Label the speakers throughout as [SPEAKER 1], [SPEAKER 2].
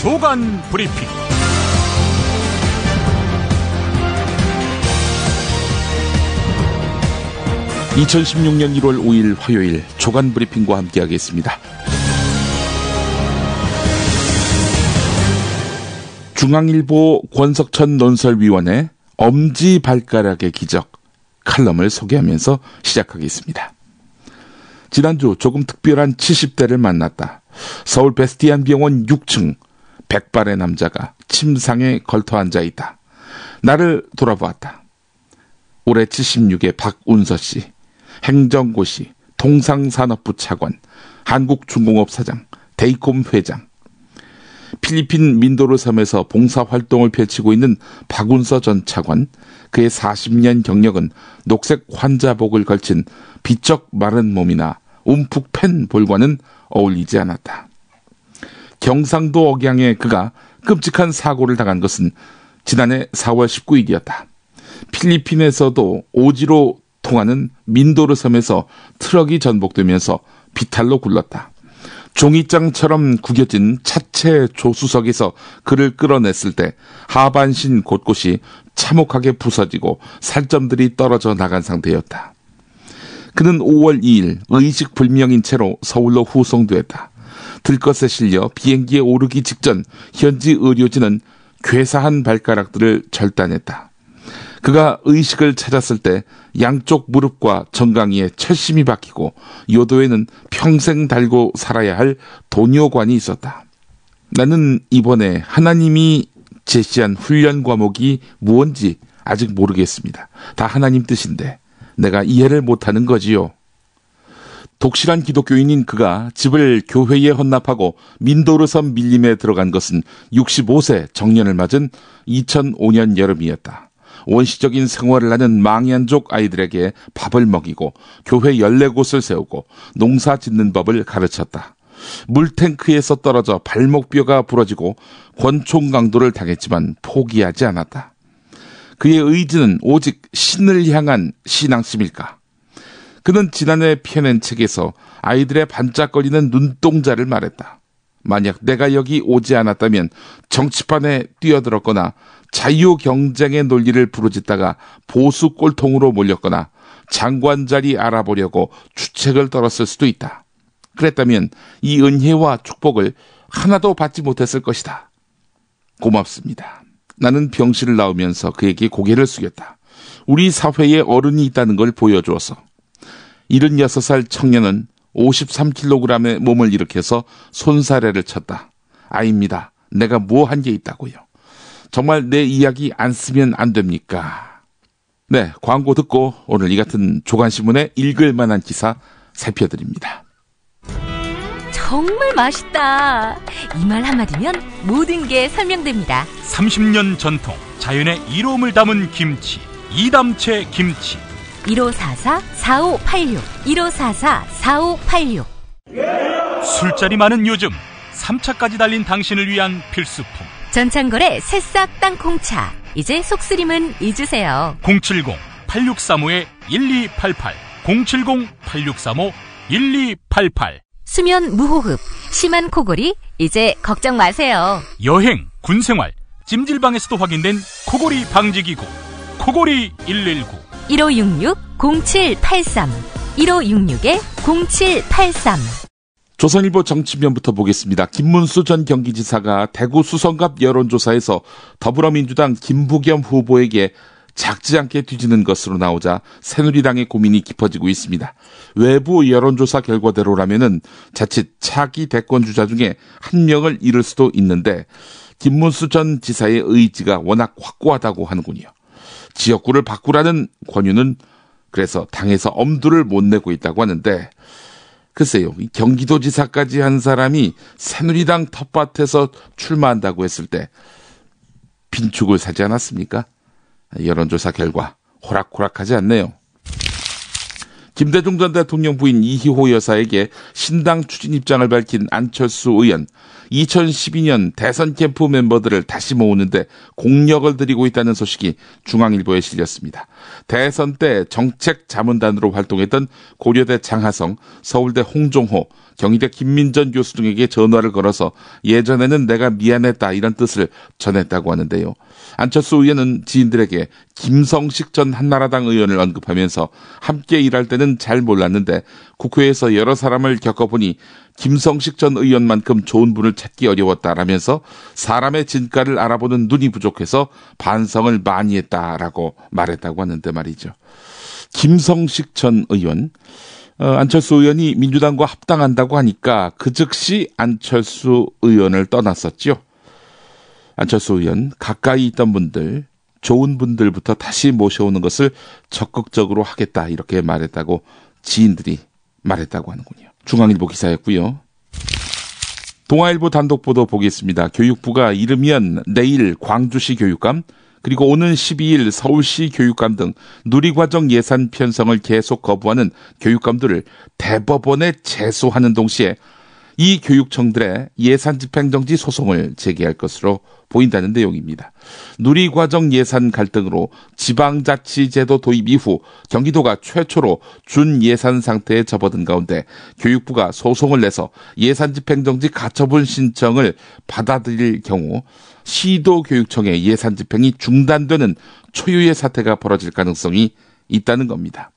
[SPEAKER 1] 조간 브리핑. (2016년 1월 5일) 화요일 조간 브리핑과 함께하겠습니다. 중앙일보 권석천 논설위원의 엄지발가락의 기적 칼럼을 소개하면서 시작하겠습니다. 지난주 조금 특별한 70대를 만났다. 서울 베스티안 병원 6층 백발의 남자가 침상에 걸터 앉아있다. 나를 돌아보았다. 올해 76의 박운서씨, 행정고시, 통상산업부 차관, 한국중공업 사장, 데이콤 회장. 필리핀 민도르 섬에서 봉사활동을 펼치고 있는 박운서 전 차관, 그의 40년 경력은 녹색 환자복을 걸친 비쩍 마른 몸이나 움푹 팬 볼과는 어울리지 않았다. 경상도 억양의 그가 끔찍한 사고를 당한 것은 지난해 4월 19일이었다. 필리핀에서도 오지로 통하는 민도르 섬에서 트럭이 전복되면서 비탈로 굴렀다. 종이장처럼 구겨진 차체 조수석에서 그를 끌어냈을 때 하반신 곳곳이 참혹하게 부서지고 살점들이 떨어져 나간 상태였다. 그는 5월 2일 의식불명인 채로 서울로 후송됐다. 들것에 실려 비행기에 오르기 직전 현지 의료진은 괴사한 발가락들을 절단했다. 그가 의식을 찾았을 때 양쪽 무릎과 정강이에 철심이 박히고 요도에는 평생 달고 살아야 할 도뇨관이 있었다. 나는 이번에 하나님이 제시한 훈련 과목이 무언지 아직 모르겠습니다. 다 하나님 뜻인데 내가 이해를 못하는 거지요. 독실한 기독교인인 그가 집을 교회에 헌납하고 민도르섬 밀림에 들어간 것은 65세 정년을 맞은 2005년 여름이었다. 원시적인 생활을 하는 망얀족 아이들에게 밥을 먹이고 교회 14곳을 세우고 농사 짓는 법을 가르쳤다. 물탱크에서 떨어져 발목뼈가 부러지고 권총 강도를 당했지만 포기하지 않았다. 그의 의지는 오직 신을 향한 신앙심일까? 그는 지난해 펴낸 책에서 아이들의 반짝거리는 눈동자를 말했다. 만약 내가 여기 오지 않았다면 정치판에 뛰어들었거나 자유 경쟁의 논리를 부르짖다가 보수 꼴통으로 몰렸거나 장관 자리 알아보려고 주책을 떨었을 수도 있다. 그랬다면 이 은혜와 축복을 하나도 받지 못했을 것이다. 고맙습니다. 나는 병실을 나오면서 그에게 고개를 숙였다. 우리 사회에 어른이 있다는 걸 보여주어서. 76살 청년은 53kg의 몸을 일으켜서 손사래를 쳤다. 아닙니다. 내가 뭐 한 게 있다고요. 정말 내 이야기 안 쓰면 안 됩니까? 네, 광고 듣고 오늘 이 같은 조간신문에 읽을 만한 기사 살펴드립니다.
[SPEAKER 2] 정말 맛있다. 이 말 한마디면 모든 게 설명됩니다.
[SPEAKER 1] 30년 전통 자연의 이로움을 담은 김치, 이담채 김치.
[SPEAKER 2] 1544-4586 1544-4586.
[SPEAKER 1] 술자리 많은 요즘 3차까지 달린 당신을 위한 필수품
[SPEAKER 2] 전창걸의 새싹 땅콩차. 이제 속쓰림은 잊으세요.
[SPEAKER 1] 070-8635-1288 070-8635-1288.
[SPEAKER 2] 수면 무호흡, 심한 코골이 이제 걱정 마세요.
[SPEAKER 1] 여행, 군생활, 찜질방에서도 확인된 코골이 방지기구 코골이 119
[SPEAKER 2] 1566-0783 1566-0783.
[SPEAKER 1] 조선일보 정치면부터 보겠습니다. 김문수 전 경기지사가 대구 수성갑 여론조사에서 더불어민주당 김부겸 후보에게 작지 않게 뒤지는 것으로 나오자 새누리당의 고민이 깊어지고 있습니다. 외부 여론조사 결과대로라면은 자칫 차기 대권주자 중에 한 명을 잃을 수도 있는데 김문수 전 지사의 의지가 워낙 확고하다고 하는군요. 지역구를 바꾸라는 권유는 그래서 당에서 엄두를 못 내고 있다고 하는데 글쎄요, 경기도지사까지 한 사람이 새누리당 텃밭에서 출마한다고 했을 때 빈축을 사지 않았습니까? 여론조사 결과 호락호락하지 않네요. 김대중 전 대통령 부인 이희호 여사에게 신당 추진 입장을 밝힌 안철수 의원. 2012년 대선 캠프 멤버들을 다시 모으는데 공력을 들이고 있다는 소식이 중앙일보에 실렸습니다. 대선 때 정책자문단으로 활동했던 고려대 장하성, 서울대 홍종호, 경희대 김민전 교수 등에게 전화를 걸어서 예전에는 내가 미안했다 이런 뜻을 전했다고 하는데요. 안철수 의원은 지인들에게 김성식 전 한나라당 의원을 언급하면서 함께 일할 때는 잘 몰랐는데 국회에서 여러 사람을 겪어보니 김성식 전 의원만큼 좋은 분을 찾기 어려웠다라면서 사람의 진가를 알아보는 눈이 부족해서 반성을 많이 했다라고 말했다고 하는데 말이죠. 김성식 전 의원, 안철수 의원이 민주당과 합당한다고 하니까 그 즉시 안철수 의원을 떠났었죠. 안철수 의원 가까이 있던 분들, 좋은 분들부터 다시 모셔오는 것을 적극적으로 하겠다 이렇게 말했다고 지인들이 말했다고 하는군요. 중앙일보 기사였고요. 동아일보 단독 보도 보겠습니다. 교육부가 이르면 내일 광주시 교육감, 그리고 오는 12일 서울시 교육감 등 누리과정 예산 편성을 계속 거부하는 교육감들을 대법원에 제소하는 동시에 이 교육청들의 예산 집행정지 소송을 제기할 것으로 보인다는 내용입니다. 누리과정 예산 갈등으로 지방자치제도 도입 이후 경기도가 최초로 준예산 상태에 접어든 가운데 교육부가 소송을 내서 예산 집행정지 가처분 신청을 받아들일 경우 시도교육청의 예산 집행이 중단되는 초유의 사태가 벌어질 가능성이 있다는 겁니다.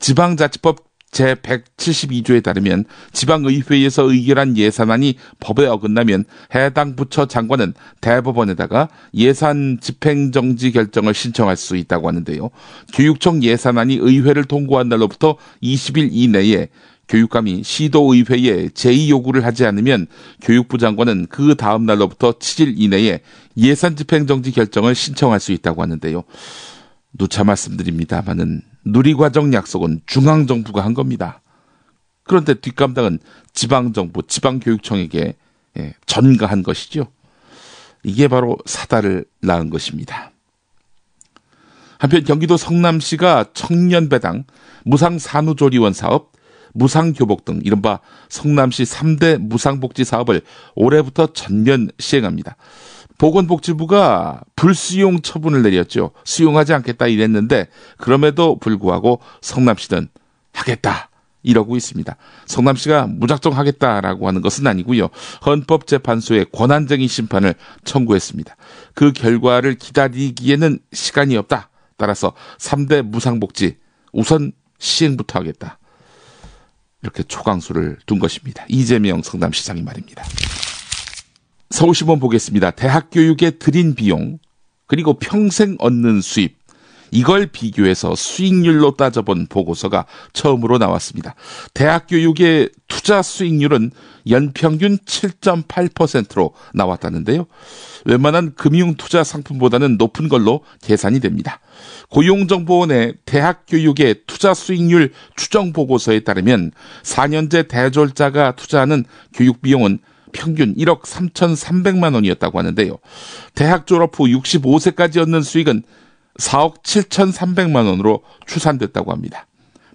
[SPEAKER 1] 지방자치법 제172조에 따르면 지방의회에서 의결한 예산안이 법에 어긋나면 해당 부처 장관은 대법원에다가 예산 집행정지 결정을 신청할 수 있다고 하는데요. 교육청 예산안이 의회를 통과한 날로부터 20일 이내에 교육감이 시도의회에 제의 요구를 하지 않으면 교육부 장관은 그 다음 날로부터 7일 이내에 예산 집행정지 결정을 신청할 수 있다고 하는데요. 누차 말씀드립니다마는 누리과정 약속은 중앙정부가 한 겁니다. 그런데 뒷감당은 지방정부, 지방교육청에게 전가한 것이죠. 이게 바로 사달을 낳은 것입니다. 한편 경기도 성남시가 청년배당, 무상산후조리원 사업, 무상교복 등 이른바 성남시 3대 무상복지 사업을 올해부터 전면 시행합니다. 보건복지부가 불수용 처분을 내렸죠. 수용하지 않겠다 이랬는데 그럼에도 불구하고 성남시는 하겠다 이러고 있습니다. 성남시가 무작정 하겠다라고 하는 것은 아니고요. 헌법재판소에 권한쟁의 심판을 청구했습니다. 그 결과를 기다리기에는 시간이 없다. 따라서 3대 무상복지 우선 시행부터 하겠다. 이렇게 초강수를 둔 것입니다. 이재명 성남시장이 말입니다. 서울신문 보겠습니다. 대학 교육에 들인 비용 그리고 평생 얻는 수입 이걸 비교해서 수익률로 따져본 보고서가 처음으로 나왔습니다. 대학 교육의 투자 수익률은 연평균 7.8%로 나왔다는데요. 웬만한 금융투자 상품보다는 높은 걸로 계산이 됩니다. 고용정보원의 대학 교육의 투자 수익률 추정 보고서에 따르면 4년제 대졸자가 투자하는 교육 비용은 평균 1억 3,300만 원이었다고 하는데요. 대학 졸업 후 65세까지 얻는 수익은 4억 7,300만 원으로 추산됐다고 합니다.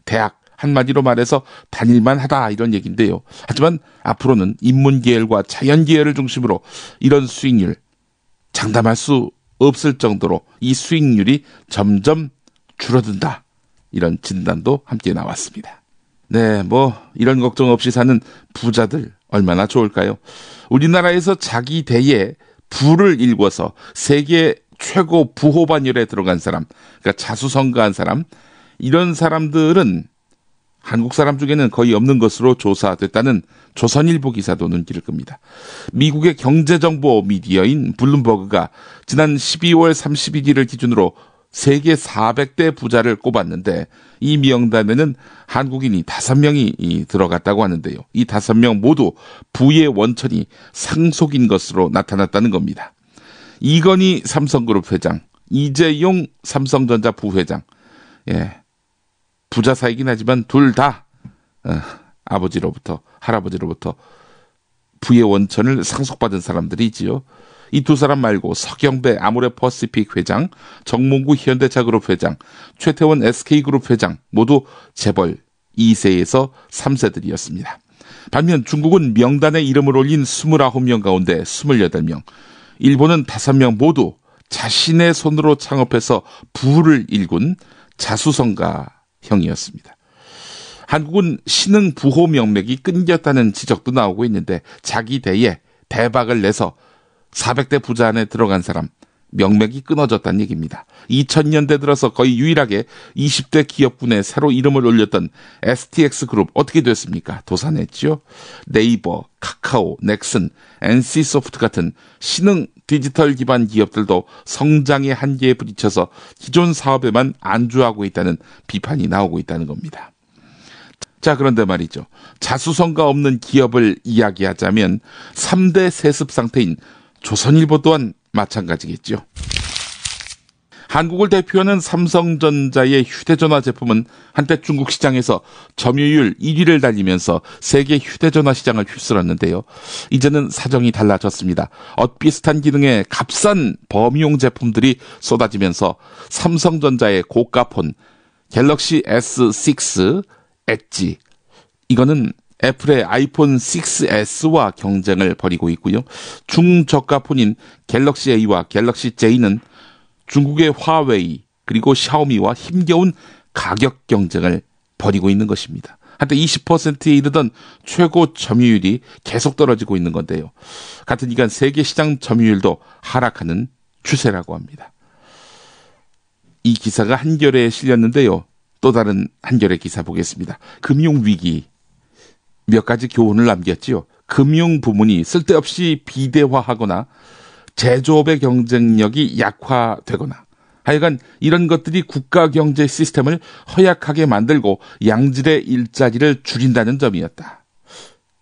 [SPEAKER 1] 대학 한마디로 말해서 다닐만 하다 이런 얘기인데요. 하지만 앞으로는 인문계열과 자연계열을 중심으로 이런 수익률 장담할 수 없을 정도로 이 수익률이 점점 줄어든다. 이런 진단도 함께 나왔습니다. 네, 이런 걱정 없이 사는 부자들 얼마나 좋을까요? 우리나라에서 자기 대에 부를 일궈서 세계 최고 부호반열에 들어간 사람, 그러니까 자수성가한 사람, 이런 사람들은 한국 사람 중에는 거의 없는 것으로 조사됐다는 조선일보 기사도 눈길을 끕니다. 미국의 경제정보 미디어인 블룸버그가 지난 12월 31일을 기준으로 세계 400대 부자를 꼽았는데 이 명단에는 한국인이 5명이 들어갔다고 하는데요. 이 5명 모두 부의 원천이 상속인 것으로 나타났다는 겁니다. 이건희 삼성그룹 회장, 이재용 삼성전자 부회장, 부자 사이긴 하지만 둘 다 아버지로부터 할아버지로부터 부의 원천을 상속받은 사람들이지요. 이 두 사람 말고 서경배 아모레퍼시픽 회장, 정몽구 현대차그룹 회장, 최태원 SK그룹 회장 모두 재벌 2세에서 3세들이었습니다. 반면 중국은 명단에 이름을 올린 29명 가운데 28명, 일본은 5명 모두 자신의 손으로 창업해서 부를 일군 자수성가형이었습니다. 한국은 신흥 부호 명맥이 끊겼다는 지적도 나오고 있는데 자기 대에 대박을 내서 400대 부자 안에 들어간 사람, 명맥이 끊어졌다는 얘기입니다. 2000년대 들어서 거의 유일하게 20대 기업군에 새로 이름을 올렸던 STX그룹 어떻게 됐습니까? 도산했죠. 네이버, 카카오, 넥슨, NC소프트 같은 신흥 디지털 기반 기업들도 성장의 한계에 부딪혀서 기존 사업에만 안주하고 있다는 비판이 나오고 있다는 겁니다. 자, 그런데 말이죠. 자수성가 없는 기업을 이야기하자면 3대 세습 상태인 조선일보 또한 마찬가지겠죠. 한국을 대표하는 삼성전자의 휴대전화 제품은 한때 중국 시장에서 점유율 1위를 달리면서 세계 휴대전화 시장을 휩쓸었는데요. 이제는 사정이 달라졌습니다. 엇비슷한 기능의 값싼 범용 제품들이 쏟아지면서 삼성전자의 고가폰 갤럭시 S6 엣지, 이거는 애플의 아이폰 6S와 경쟁을 벌이고 있고요. 중저가폰인 갤럭시 A와 갤럭시 J는 중국의 화웨이 그리고 샤오미와 힘겨운 가격 경쟁을 벌이고 있는 것입니다. 한때 20%에 이르던 최고 점유율이 계속 떨어지고 있는 건데요. 같은 기간 세계 시장 점유율도 하락하는 추세라고 합니다. 이 기사가 한겨레에 실렸는데요. 또 다른 한겨레 기사 보겠습니다. 금융위기. 몇 가지 교훈을 남겼지요. 금융 부문이 쓸데없이 비대화하거나 제조업의 경쟁력이 약화되거나 하여간 이런 것들이 국가 경제 시스템을 허약하게 만들고 양질의 일자리를 줄인다는 점이었다.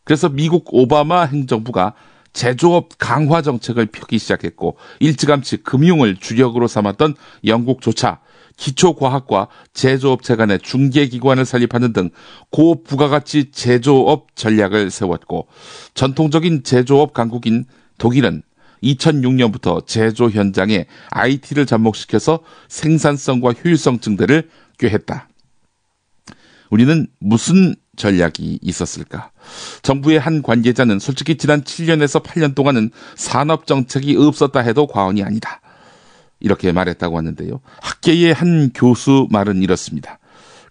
[SPEAKER 1] 그래서 미국 오바마 행정부가 제조업 강화 정책을 펴기 시작했고 일찌감치 금융을 주력으로 삼았던 영국조차 기초과학과 제조업체 간의 중개기관을 설립하는 등 고부가가치 제조업 전략을 세웠고 전통적인 제조업 강국인 독일은 2006년부터 제조 현장에 IT를 접목시켜서 생산성과 효율성 증대를 꾀했다. 우리는 무슨 전략이 있었을까? 정부의 한 관계자는 솔직히 지난 7년에서 8년 동안은 산업정책이 없었다 해도 과언이 아니다. 이렇게 말했다고 하는데요. 학계의 한 교수 말은 이렇습니다.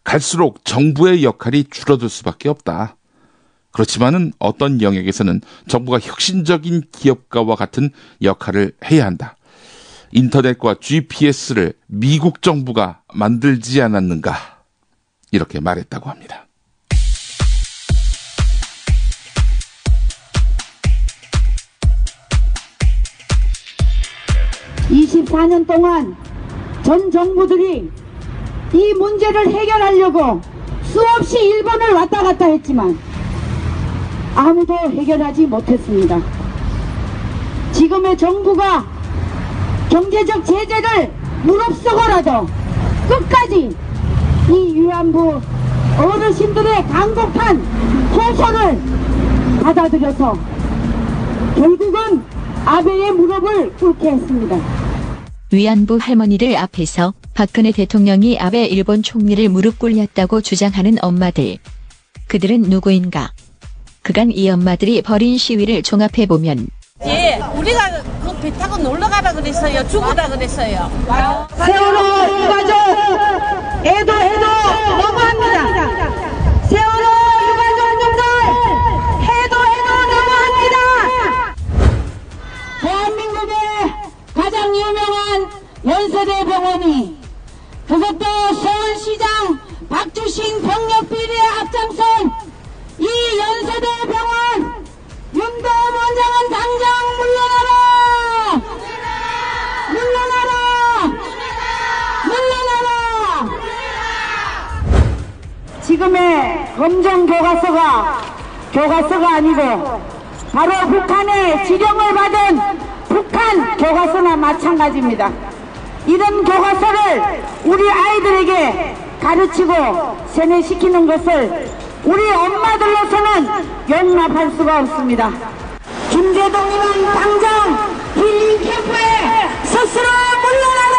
[SPEAKER 1] 갈수록 정부의 역할이 줄어들 수밖에 없다. 그렇지만은 어떤 영역에서는 정부가 혁신적인 기업가와 같은 역할을 해야 한다. 인터넷과 GPS를 미국 정부가 만들지 않았는가? 이렇게 말했다고 합니다.
[SPEAKER 3] 24년 동안 전 정부들이 이 문제를 해결하려고 수없이 일본을 왔다 갔다 했지만 아무도 해결하지 못했습니다. 지금의 정부가 경제적 제재를 무릅쓰고라도 끝까지 이 위안부 어르신들의 강곡한 호소를 받아들여서 결국은 아베의 무릎을 꿇게 했습니다.
[SPEAKER 4] 위안부 할머니들 앞에서 박근혜 대통령이 아베 일본 총리를 무릎 꿇렸다고 주장하는 엄마들. 그들은 누구인가? 그간 이 엄마들이 벌인 시위를 종합해보면
[SPEAKER 5] 예, 우리가 그 배 타고 놀러가라 그랬어요. 죽으라 그랬어요.
[SPEAKER 3] 세월호 유가족 애도 너무합니다. 세월호 유가족분들 해도 너무합니다. 대한민국의 가장 유명한 연세대 병원이 그것도 서울시장 박주신 병력 비리에 앞장선 이 연세대 병원 윤도원 원장은 당장 물러나라! 지금의 검정 교과서가 아니고 바로 북한의 지령을 받은 북한 교과서나 마찬가지입니다. 이런 교과서를 우리 아이들에게 가르치고 세뇌시키는 것을 우리 엄마들로서는 용납할 수가 없습니다. 김대동님은 당장 힐링 캠프에 스스로 물러나라!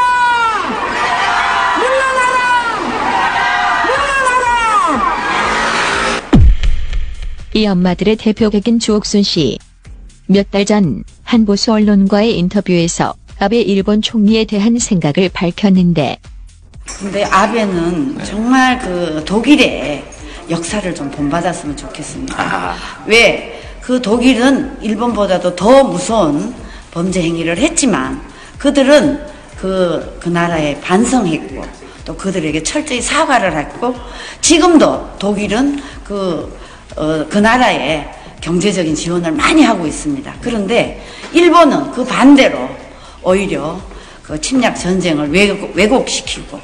[SPEAKER 4] 이 엄마들의 대표격인 주옥순 씨. 몇 달 전 한 보수 언론과의 인터뷰에서 아베 일본 총리에 대한 생각을 밝혔는데,
[SPEAKER 6] 근데 아베는 정말 그 독일의 역사를 좀 본받았으면 좋겠습니다. 왜? 그 독일은 일본보다도 더 무서운 범죄 행위를 했지만 그들은 그 나라에 반성했고 또 그들에게 철저히 사과를 했고 지금도 독일은 그 나라에 경제적인 지원을 많이 하고 있습니다. 그런데 일본은 그 반대로 오히려 그 침략 전쟁을 왜곡시키고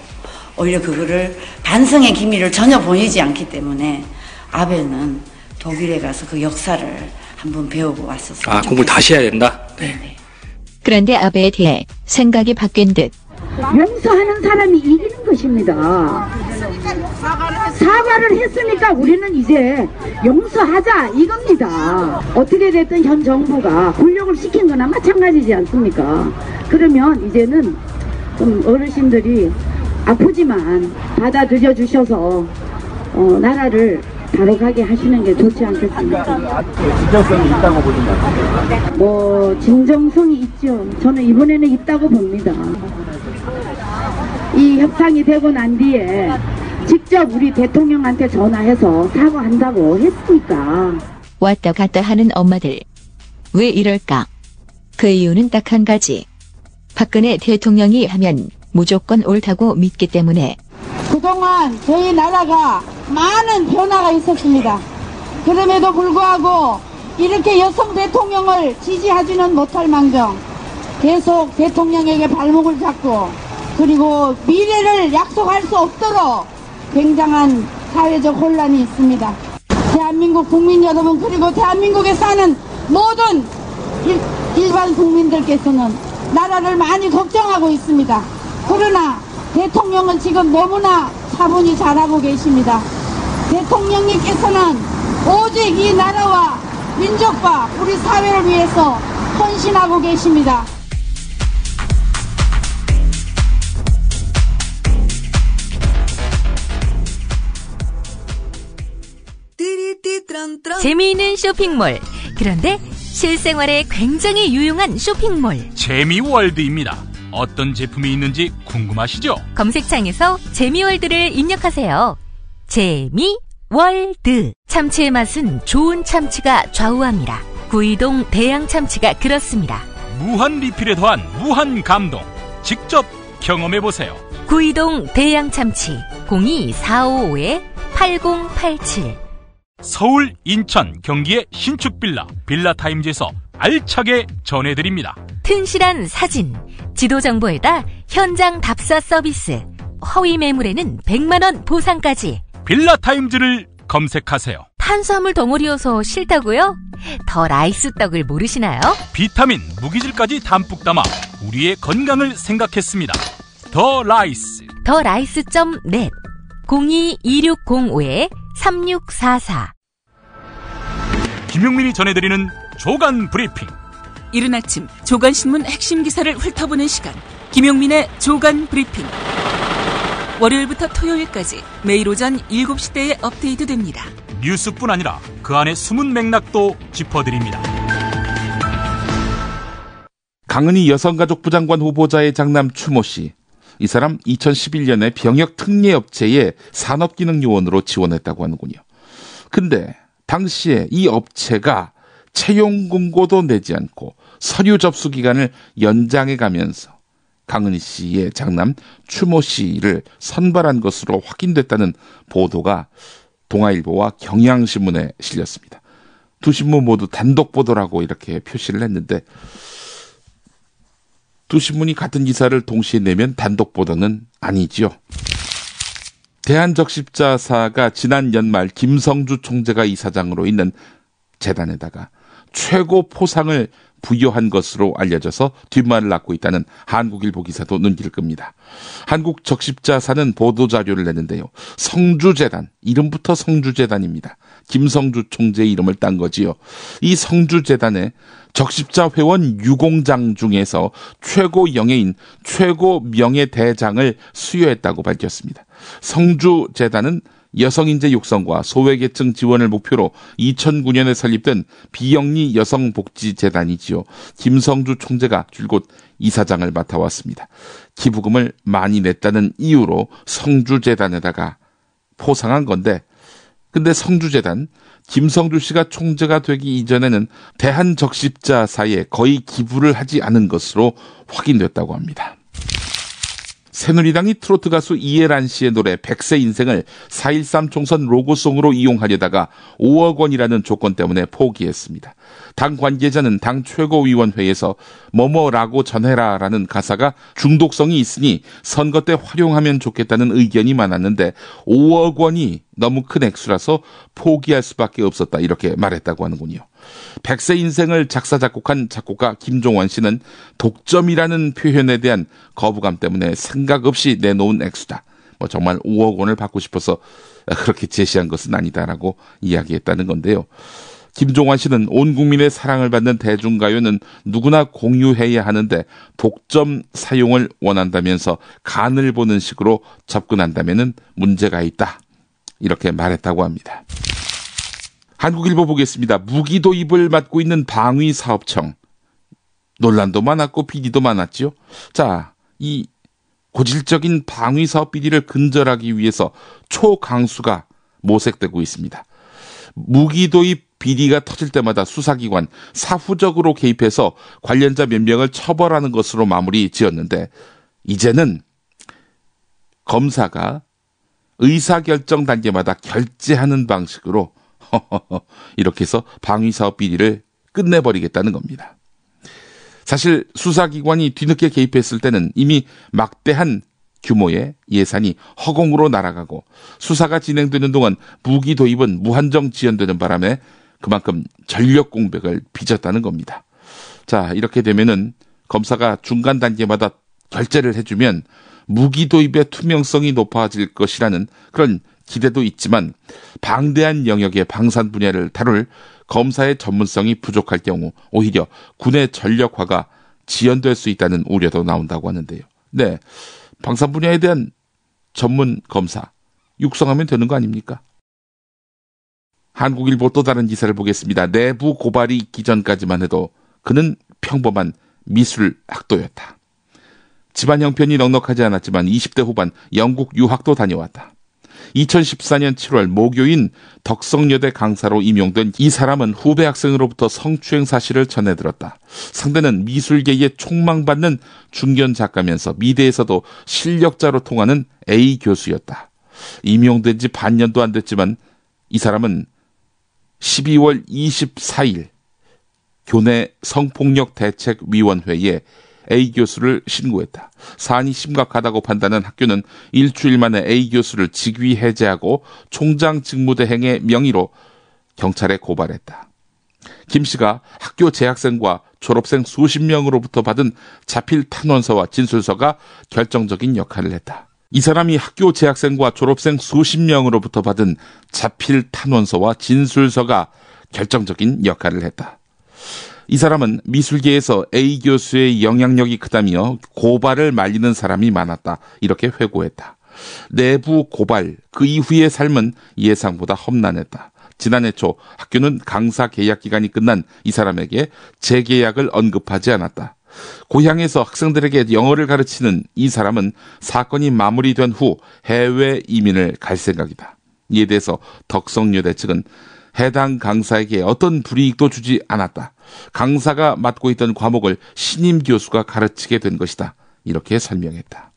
[SPEAKER 6] 오히려 그거를 반성의 기미를 전혀 보이지 않기 때문에 아베는 독일에 가서 그 역사를 한번 배우고 왔었어요.
[SPEAKER 7] 공부를 다시 해야 된다?
[SPEAKER 6] 네.
[SPEAKER 4] 그런데 아베에 대해 생각이 바뀐 듯.
[SPEAKER 3] 용서하는 사람이 이기는 것입니다. 사과를 했으니까 우리는 이제 용서하자 이겁니다. 어떻게 됐든 현 정부가 굴욕을 시킨 거나 마찬가지지 않습니까? 그러면 이제는 좀 어르신들이 아프지만 받아들여 주셔서 나라를 바로 가게 하시는 게 좋지 않겠습니까?
[SPEAKER 8] 진정성이 있다고 보시나요?
[SPEAKER 3] 진정성이 있죠. 저는 이번에는 있다고 봅니다. 이 협상이 되고 난 뒤에 직접 우리 대통령한테 전화해서 사과한다고 했으니까.
[SPEAKER 4] 왔다 갔다 하는 엄마들. 왜 이럴까? 그 이유는 딱 한 가지. 박근혜 대통령이 하면 무조건 옳다고 믿기 때문에.
[SPEAKER 3] 그동안 저희 나라가 많은 변화가 있었습니다. 그럼에도 불구하고 이렇게 여성 대통령을 지지하지는 못할 망정 계속 대통령에게 발목을 잡고 그리고 미래를 약속할 수 없도록 굉장한 사회적 혼란이 있습니다. 대한민국 국민 여러분 그리고 대한민국에 사는 모든 일반 국민들께서는 나라를 많이 걱정하고 있습니다. 그러나 대통령은 지금 너무나 차분히 잘하고 계십니다. 대통령님께서는 오직 이 나라와 민족과 우리 사회를 위해서 헌신하고 계십니다.
[SPEAKER 2] 재미있는 쇼핑몰. 그런데 실생활에 굉장히 유용한 쇼핑몰.
[SPEAKER 9] 재미월드입니다. 어떤 제품이 있는지 궁금하시죠?
[SPEAKER 2] 검색창에서 재미월드를 입력하세요. 재미월드. 참치의 맛은 좋은 참치가 좌우합니다. 구이동 대양 참치가 그렇습니다.
[SPEAKER 9] 무한 리필에 더한 무한 감동. 직접 경험해보세요.
[SPEAKER 2] 구이동 대양 참치 02-455-8087.
[SPEAKER 9] 서울, 인천, 경기의 신축 빌라타임즈에서 알차게 전해드립니다.
[SPEAKER 2] 튼실한 사진, 지도 정보에다 현장 답사 서비스, 허위 매물에는 100만원 보상까지.
[SPEAKER 9] 빌라타임즈를 검색하세요.
[SPEAKER 2] 탄수화물 덩어리여서 싫다고요? 더 라이스 떡을 모르시나요?
[SPEAKER 9] 비타민, 무기질까지 담뿍 담아 우리의 건강을 생각했습니다. 더 라이스.
[SPEAKER 2] 더 라이스.net 02-2605-3644.
[SPEAKER 9] 김용민이 전해드리는 조간 브리핑.
[SPEAKER 10] 이른 아침 조간신문 핵심 기사를 훑어보는 시간, 김용민의 조간 브리핑. 월요일부터 토요일까지 매일 오전 7시대에 업데이트됩니다.
[SPEAKER 9] 뉴스뿐 아니라 그 안에 숨은 맥락도 짚어드립니다.
[SPEAKER 1] 강은희 여성가족부 장관 후보자의 장남 추모 씨. 이 사람 2011년에 병역 특례업체에 산업기능요원으로 지원했다고 하는군요. 근데 당시에 이 업체가 채용 공고도 내지 않고 서류 접수 기간을 연장해 가면서 강은희 씨의 장남 추모 씨를 선발한 것으로 확인됐다는 보도가 동아일보와 경향신문에 실렸습니다. 두 신문 모두 단독 보도라고 이렇게 표시를 했는데 두 신문이 같은 기사를 동시에 내면 단독 보도는 아니지요. 대한적십자사가 지난 연말 김성주 총재가 이사장으로 있는 재단에다가 최고 포상을 부여한 것으로 알려져서 뒷말을 낳고 있다는 한국일보 기사도 눈길을 끕니다. 한국적십자사는 보도자료를 냈는데요. 성주재단, 이름부터 성주재단입니다. 김성주 총재의 이름을 딴 거지요. 이 성주재단에 적십자 회원 유공장 중에서 최고 영예인, 최고 명예대장을 수여했다고 밝혔습니다. 성주재단은 여성인재 육성과 소외계층 지원을 목표로 2009년에 설립된 비영리 여성복지재단이지요. 김성주 총재가 줄곧 이사장을 맡아왔습니다. 기부금을 많이 냈다는 이유로 성주재단에다가 포상한 건데, 근데 성주재단, 김성주 씨가 총재가 되기 이전에는 대한적십자사에 거의 기부를 하지 않은 것으로 확인됐다고 합니다. 새누리당이 트로트 가수 이해란 씨의 노래 100세 인생을 4.13 총선 로고송으로 이용하려다가 5억 원이라는 조건 때문에 포기했습니다. 당 관계자는 당 최고위원회에서 뭐뭐라고 전해라라는 가사가 중독성이 있으니 선거 때 활용하면 좋겠다는 의견이 많았는데 5억 원이 너무 큰 액수라서 포기할 수밖에 없었다, 이렇게 말했다고 하는군요. 100세 인생을 작사 작곡한 작곡가 김종원 씨는 독점이라는 표현에 대한 거부감 때문에 생각 없이 내놓은 액수다. 정말 5억 원을 받고 싶어서 그렇게 제시한 것은 아니다라고 이야기했다는 건데요. 김종환 씨는 온 국민의 사랑을 받는 대중가요는 누구나 공유해야 하는데 독점 사용을 원한다면서 간을 보는 식으로 접근한다면은 문제가 있다, 이렇게 말했다고 합니다. 한국일보 보겠습니다. 무기 도입을 맡고 있는 방위사업청. 논란도 많았고 비리도 많았죠. 자, 이 고질적인 방위사업 비리를 근절하기 위해서 초강수가 모색되고 있습니다. 무기 도입 비리가 터질 때마다 수사기관 사후적으로 개입해서 관련자 몇 명을 처벌하는 것으로 마무리 지었는데, 이제는 검사가 의사결정 단계마다 결재하는 방식으로 이렇게 해서 방위사업 비리를 끝내버리겠다는 겁니다. 사실 수사기관이 뒤늦게 개입했을 때는 이미 막대한 규모의 예산이 허공으로 날아가고 수사가 진행되는 동안 무기 도입은 무한정 지연되는 바람에 그만큼 전력 공백을 빚었다는 겁니다. 자, 이렇게 되면은 검사가 중간 단계마다 결재를 해주면 무기 도입의 투명성이 높아질 것이라는 그런 기대도 있지만, 방대한 영역의 방산 분야를 다룰 검사의 전문성이 부족할 경우 오히려 군의 전력화가 지연될 수 있다는 우려도 나온다고 하는데요. 네, 방산 분야에 대한 전문 검사 육성하면 되는 거 아닙니까? 한국일보 또 다른 기사를 보겠습니다. 내부 고발이 있기 전까지만 해도 그는 평범한 미술 학도였다. 집안 형편이 넉넉하지 않았지만 20대 후반 영국 유학도 다녀왔다. 2014년 7월 모교인 덕성여대 강사로 임용된 이 사람은 후배 학생으로부터 성추행 사실을 전해들었다. 상대는 미술계에 촉망받는 중견 작가면서 미대에서도 실력자로 통하는 A 교수였다. 임용된 지 반년도 안 됐지만 이 사람은 12월 24일 교내 성폭력대책위원회에 A 교수를 신고했다. 사안이 심각하다고 판단한 학교는 일주일 만에 A 교수를 직위 해제하고 총장 직무대행의 명의로 경찰에 고발했다. 김 씨가 학교 재학생과 졸업생 수십 명으로부터 받은 자필 탄원서와 진술서가 결정적인 역할을 했다. 이 사람이 학교 재학생과 졸업생 수십 명으로부터 받은 자필 탄원서와 진술서가 결정적인 역할을 했다. 이 사람은 미술계에서 A 교수의 영향력이 크다며 고발을 말리는 사람이 많았다, 이렇게 회고했다. 내부 고발, 그 이후의 삶은 예상보다 험난했다. 지난해 초 학교는 강사 계약 기간이 끝난 이 사람에게 재계약을 언급하지 않았다. 고향에서 학생들에게 영어를 가르치는 이 사람은 사건이 마무리된 후 해외 이민을 갈 생각이다. 이에 대해서 덕성여대 측은 해당 강사에게 어떤 불이익도 주지 않았다. 강사가 맡고 있던 과목을 신임 교수가 가르치게 된 것이다, 이렇게 설명했다.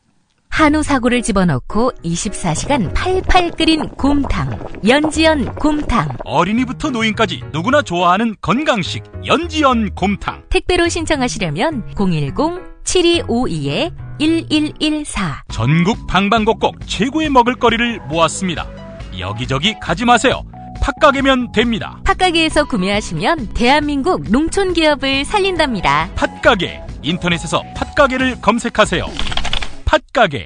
[SPEAKER 2] 한우 사고를 집어넣고 24시간 팔팔 끓인 곰탕, 연지연 곰탕.
[SPEAKER 9] 어린이부터 노인까지 누구나 좋아하는 건강식 연지연 곰탕.
[SPEAKER 2] 택배로 신청하시려면 010-7252-1114.
[SPEAKER 9] 전국 방방곡곡 최고의 먹을거리를 모았습니다. 여기저기 가지 마세요. 팥가게면 됩니다.
[SPEAKER 2] 팥가게에서 구매하시면 대한민국 농촌기업을 살린답니다.
[SPEAKER 9] 팥가게, 인터넷에서 팥가게를 검색하세요. 팥가게.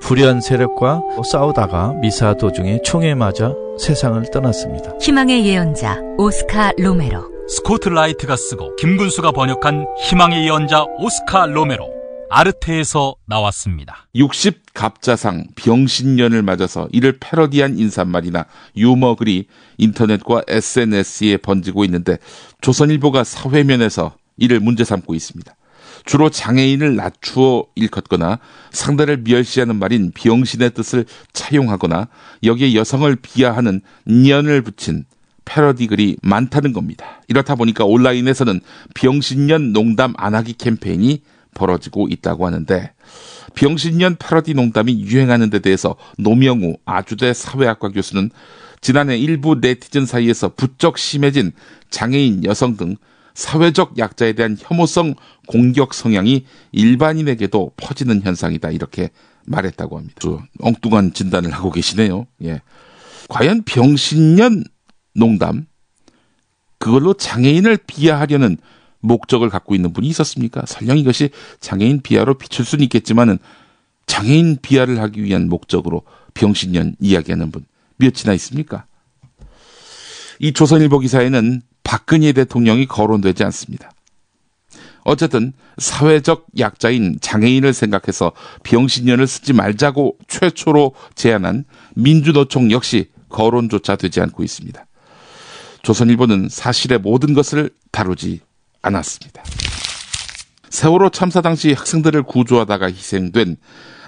[SPEAKER 7] 불의한 세력과 싸우다가 미사 도중에 총에 맞아 세상을 떠났습니다.
[SPEAKER 2] 희망의 예언자 오스카 로메로.
[SPEAKER 9] 스코트 라이트가 쓰고 김군수가 번역한 희망의 예언자 오스카 로메로. 아르테에서 나왔습니다.
[SPEAKER 1] 60 갑자상 병신년을 맞아서 이를 패러디한 인사말이나 유머글이 인터넷과 SNS에 번지고 있는데 조선일보가 사회면에서 이를 문제 삼고 있습니다. 주로 장애인을 낮추어 일컫거나 상대를 멸시하는 말인 병신의 뜻을 차용하거나 여기에 여성을 비하하는 년을 붙인 패러디 글이 많다는 겁니다. 이렇다 보니까 온라인에서는 병신년 농담 안 하기 캠페인이 벌어지고 있다고 하는데 병신년 패러디 농담이 유행하는 데 대해서 노명우 아주대 사회학과 교수는 지난해 일부 네티즌 사이에서 부쩍 심해진 장애인, 여성 등 사회적 약자에 대한 혐오성 공격 성향이 일반인에게도 퍼지는 현상이다 이렇게 말했다고 합니다. 엉뚱한 진단을 하고 계시네요. 예. 과연 병신년 농담 그걸로 장애인을 비하하려는 목적을 갖고 있는 분이 있었습니까? 설령 이것이 장애인 비하로 비출 수는 있겠지만은 장애인 비하를 하기 위한 목적으로 병신년 이야기하는 분 몇이나 있습니까? 이 조선일보 기사에는 박근혜 대통령이 거론되지 않습니다. 어쨌든 사회적 약자인 장애인을 생각해서 병신년을 쓰지 말자고 최초로 제안한 민주노총 역시 거론조차 되지 않고 있습니다. 조선일보는 사실의 모든 것을 다루지 않았습니다. 세월호 참사 당시 학생들을 구조하다가 희생된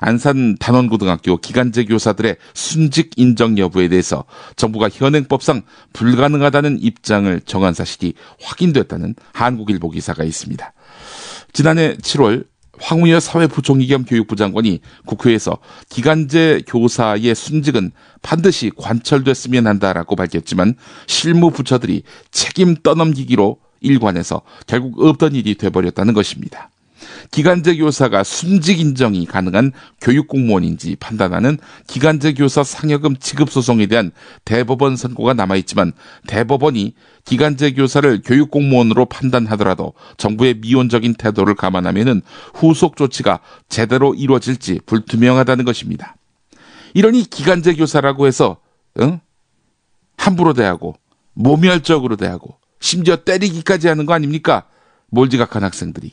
[SPEAKER 1] 안산 단원고등학교 기간제 교사들의 순직 인정 여부에 대해서 정부가 현행법상 불가능하다는 입장을 정한 사실이 확인됐다는 한국일보 기사가 있습니다. 지난해 7월 황우여 사회부총리 겸 교육부 장관이 국회에서 기간제 교사의 순직은 반드시 관철됐으면 한다라고 밝혔지만 실무 부처들이 책임 떠넘기기로 일관해서 결국 없던 일이 돼버렸다는 것입니다. 기간제 교사가 순직 인정이 가능한 교육공무원인지 판단하는 기간제 교사 상여금 지급 소송에 대한 대법원 선고가 남아있지만 대법원이 기간제 교사를 교육공무원으로 판단하더라도 정부의 미온적인 태도를 감안하면 후속 조치가 제대로 이루어질지 불투명하다는 것입니다. 이러니 기간제 교사라고 해서 함부로 대하고 모멸적으로 대하고 심지어 때리기까지 하는 거 아닙니까? 몰지각한 학생들이.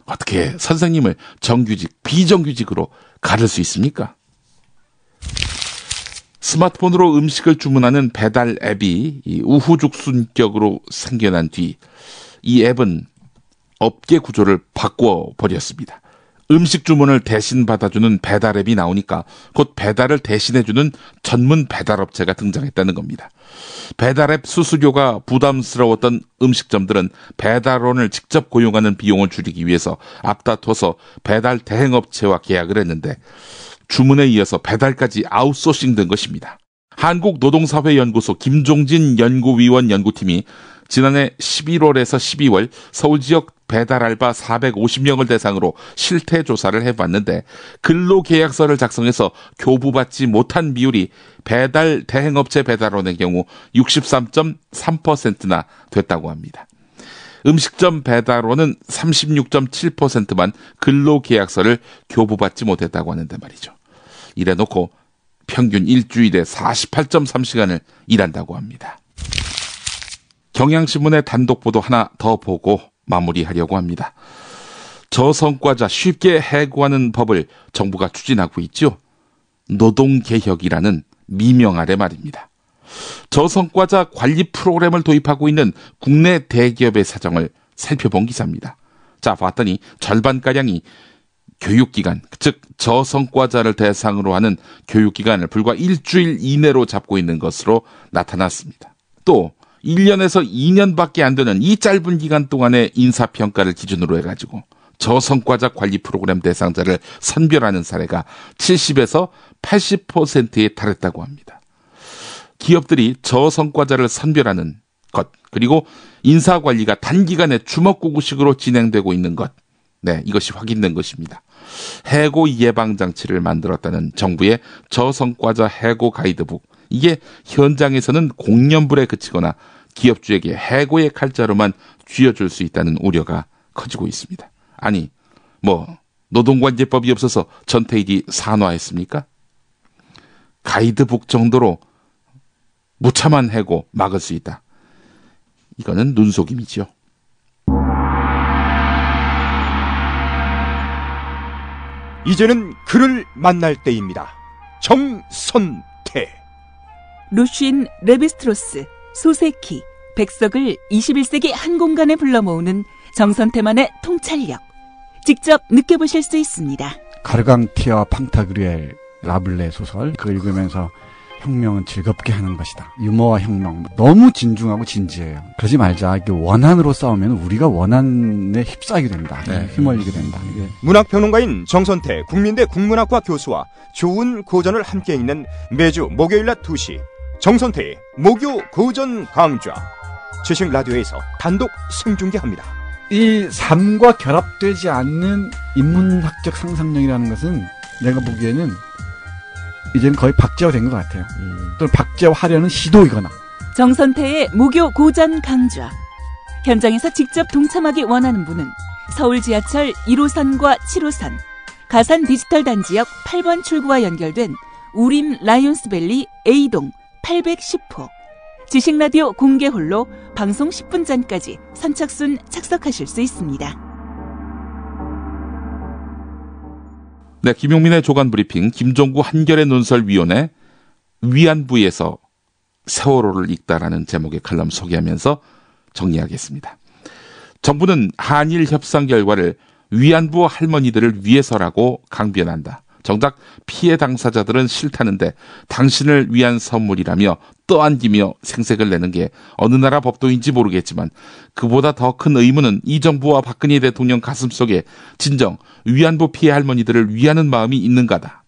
[SPEAKER 1] 어떻게 선생님을 정규직, 비정규직으로 가를 수 있습니까? 스마트폰으로 음식을 주문하는 배달 앱이 우후죽순격으로 생겨난 뒤 이 앱은 업계 구조를 바꿔버렸습니다. 음식 주문을 대신 받아주는 배달 앱이 나오니까 곧 배달을 대신해주는 전문 배달업체가 등장했다는 겁니다. 배달 앱 수수료가 부담스러웠던 음식점들은 배달원을 직접 고용하는 비용을 줄이기 위해서 앞다퉈서 배달 대행업체와 계약을 했는데 주문에 이어서 배달까지 아웃소싱된 것입니다. 한국노동사회연구소 김종진 연구위원 연구팀이 지난해 11월에서 12월 서울 지역 배달 알바 450명을 대상으로 실태 조사를 해봤는데 근로계약서를 작성해서 교부받지 못한 비율이 배달 대행업체 배달원의 경우 63.3%나 됐다고 합니다. 음식점 배달원은 36.7%만 근로계약서를 교부받지 못했다고 하는데 말이죠. 이래놓고 평균 일주일에 48.3시간을 일한다고 합니다. 경향신문의 단독 보도 하나 더 보고 마무리하려고 합니다. 저성과자 쉽게 해고하는 법을 정부가 추진하고 있죠. 노동개혁이라는 미명 아래 말입니다. 저성과자 관리 프로그램을 도입하고 있는 국내 대기업의 사정을 살펴본 기사입니다. 자, 봤더니 절반가량이 교육기간, 즉 저성과자를 대상으로 하는 교육기간을 불과 일주일 이내로 잡고 있는 것으로 나타났습니다. 또 1년에서 2년밖에 안 되는 이 짧은 기간 동안의 인사평가를 기준으로 해가지고 저성과자 관리 프로그램 대상자를 선별하는 사례가 70에서 80%에 달했다고 합니다. 기업들이 저성과자를 선별하는 것, 그리고 인사관리가 단기간에 주먹구구식으로 진행되고 있는 것, 네, 이것이 확인된 것입니다. 해고 예방장치를 만들었다는 정부의 저성과자 해고 가이드북, 이게 현장에서는 공연불에 그치거나 기업주에게 해고의 칼자루만 쥐어줄 수 있다는 우려가 커지고 있습니다. 아니, 노동관제법이 없어서 전태일이 산화했습니까? 가이드북 정도로 무참한 해고 막을 수 있다. 이거는 눈속임이지요.
[SPEAKER 11] 이제는 그를 만날 때입니다. 정선태.
[SPEAKER 10] 루쉰 레비스트로스, 소세키, 백석을 21세기 한 공간에 불러 모으는 정선태만의 통찰력. 직접 느껴보실 수 있습니다.
[SPEAKER 12] 가르강티아와 팡타그리엘 라블레 소설, 그거 읽으면서 혁명은 즐겁게 하는 것이다. 유머와 혁명. 너무 진중하고 진지해요. 그러지 말자. 이게 원한으로 싸우면 우리가 원한에 휩싸이게 된다. 휘말리게 된다. 이게.
[SPEAKER 11] 문학평론가인 정선태 국민대 국문학과 교수와 좋은 고전을 함께 읽는 매주 목요일 낮 2시 정선태의 목요 고전 강좌. 지식 라디오에서 단독 생중계합니다.
[SPEAKER 12] 이 삶과 결합되지 않는 인문학적 상상력이라는 것은 내가 보기에는 이제는 거의 박제화 된 것 같아요. 또는 박제화하려는 시도이거나.
[SPEAKER 10] 정선태의 목요 고전 강좌. 현장에서 직접 동참하기 원하는 분은 서울 지하철 1호선과 7호선, 가산 디지털 단지역 8번 출구와 연결된 우림 라이온스밸리 A동 810호. 지식라디오 공개홀로 방송 10분 전까지 선착순 착석하실 수 있습니다.
[SPEAKER 1] 네, 김용민의 조간 브리핑, 김종구 한겨레논설위원회 위안부에서 세월호를 읽다라는 제목의 칼럼 소개하면서 정리하겠습니다. 정부는 한일 협상 결과를 위안부 할머니들을 위해서라고 강변한다. 정작 피해 당사자들은 싫다는데 당신을 위한 선물이라며 떠안기며 생색을 내는 게 어느 나라 법도인지 모르겠지만 그보다 더 큰 의문은 이 정부와 박근혜 대통령 가슴속에 진정 위안부 피해 할머니들을 위하는 마음이 있는가다.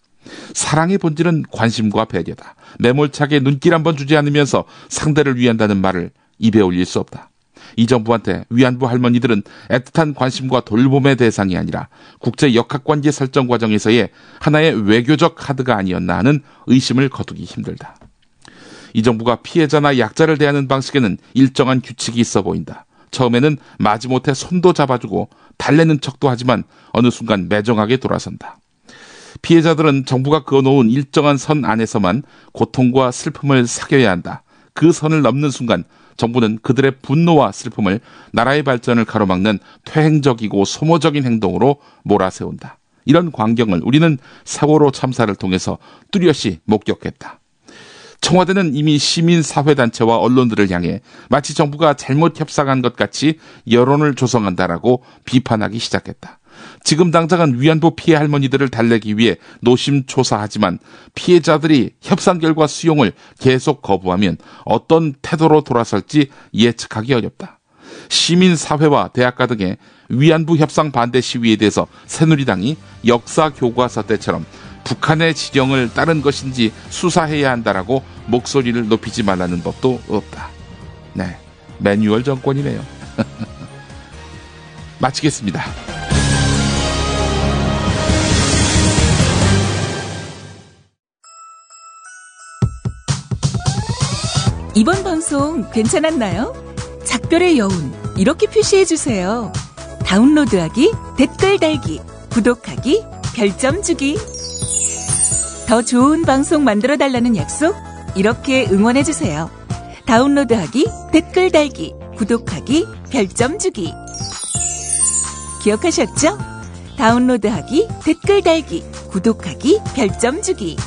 [SPEAKER 1] 사랑의 본질은 관심과 배려다. 매몰차게 눈길 한번 주지 않으면서 상대를 위한다는 말을 입에 올릴 수 없다. 이 정부한테 위안부 할머니들은 애틋한 관심과 돌봄의 대상이 아니라 국제 역학관계 설정 과정에서의 하나의 외교적 카드가 아니었나 하는 의심을 거두기 힘들다. 이 정부가 피해자나 약자를 대하는 방식에는 일정한 규칙이 있어 보인다. 처음에는 마지못해 손도 잡아주고 달래는 척도 하지만 어느 순간 매정하게 돌아선다. 피해자들은 정부가 그어놓은 일정한 선 안에서만 고통과 슬픔을 사겨야 한다. 그 선을 넘는 순간 정부는 그들의 분노와 슬픔을 나라의 발전을 가로막는 퇴행적이고 소모적인 행동으로 몰아세운다. 이런 광경을 우리는 세월호 참사를 통해서 뚜렷이 목격했다. 청와대는 이미 시민사회단체와 언론들을 향해 마치 정부가 잘못 협상한 것 같이 여론을 조성한다라고 비판하기 시작했다. 지금 당장은 위안부 피해 할머니들을 달래기 위해 노심초사하지만 피해자들이 협상 결과 수용을 계속 거부하면 어떤 태도로 돌아설지 예측하기 어렵다. 시민사회와 대학가 등의 위안부 협상 반대 시위에 대해서 새누리당이 역사교과서 때처럼 북한의 지령을 따른 것인지 수사해야 한다라고 목소리를 높이지 말라는 법도 없다. 네, 매뉴얼 정권이네요. 마치겠습니다.
[SPEAKER 10] 이번 방송 괜찮았나요? 작별의 여운 이렇게 표시해주세요. 다운로드하기, 댓글 달기, 구독하기, 별점 주기. 더 좋은 방송 만들어달라는 약속 이렇게 응원해주세요. 다운로드하기, 댓글 달기, 구독하기, 별점 주기. 기억하셨죠? 다운로드하기, 댓글 달기, 구독하기, 별점 주기.